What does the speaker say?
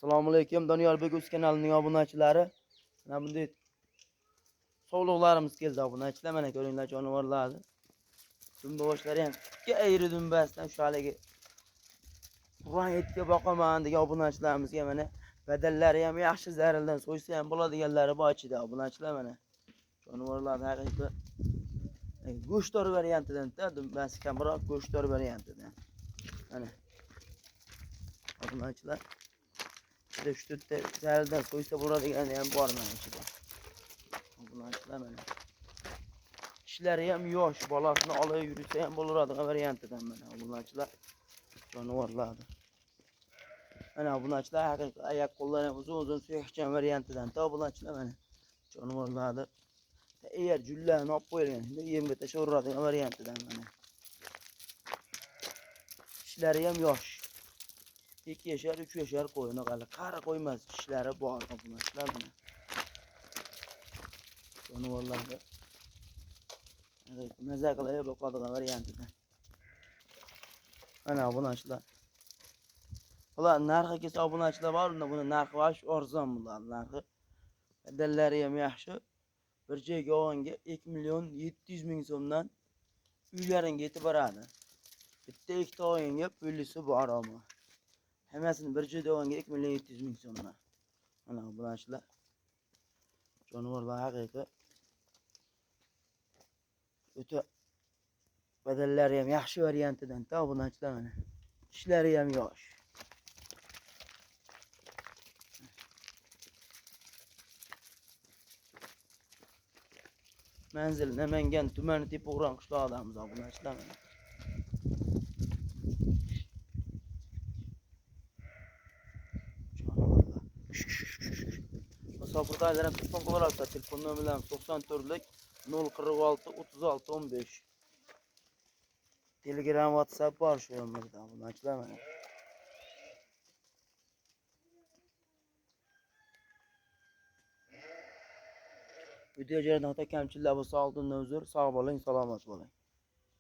Assalomu alaykum Doniyorbek o'z kanalining obunachilari. Mana bunday sovliqlarimiz keldi obunachilar. Mana ko'ringlar jonivorlarni. Dumboshlari ham ikki ayri dumbasidan shu haligi Qur'on etga boqaman degan obunachilarimizga mana badallari ham yaxshi zarildan so'ysa ham bo'ladiganlari bor ichida obunachilar mana. Jonivorlarning haqiqiy go'shtdor variantidan-da, dumbasi kamroq go'shtdor variantidan. Mana obunachilar şu tutda zarildan so'ysa bo'ladigani ham bor mana ichida. Obunachilar mana. Ishlari ham yosh, bolasini olib yursa ham bo'ladigan variantidan mana obunachilar jonivorlardir. Mana obunachilar haqiqiy oyoq qo'llari ham uzun suyakchan variantidan obunachilar mana jonivorlardir. Eğer jullarni olib qo'yilganda yemga tashaveradigan variantidan mana. Ishlari ham yosh. 2 yashar, 3 yashar qo'yini qari qo'ymas, ishlari bor obunachilar mana. Jonivorlarga maza qilib boqadigan variantidan. Mana obunachilar. Bular narxi kelsa obunachilar bor, buni narxi va arzon bular narxi. Badallari ham yaxshi. Bir joyga olganga 2.700.000 so'mdan uylaringa yetib boradi. Bitta ikkita olganga pullisi bor ama. Hammasini bir joyda olganga 2.700.000 so'mdan. Mana obunachilar. Jonivorlar haqiqiy o'ta badallari ham yaxshi variantidan obunachilar mana. Ishlari ham yosh. Manzil Namangan tumani Tepo'g'ron qishlog'idamiz obunachilar mana. Musofirdagilar ham telefon qilaversa, telefon nomerlarim 94lik 046 36 15. Telegram, WhatsApp bor shu yerda obunachilar mana. Video joyida kamchiliklar bo'lsa oldindan uzr, sog' bo'ling, salomat bo'ling.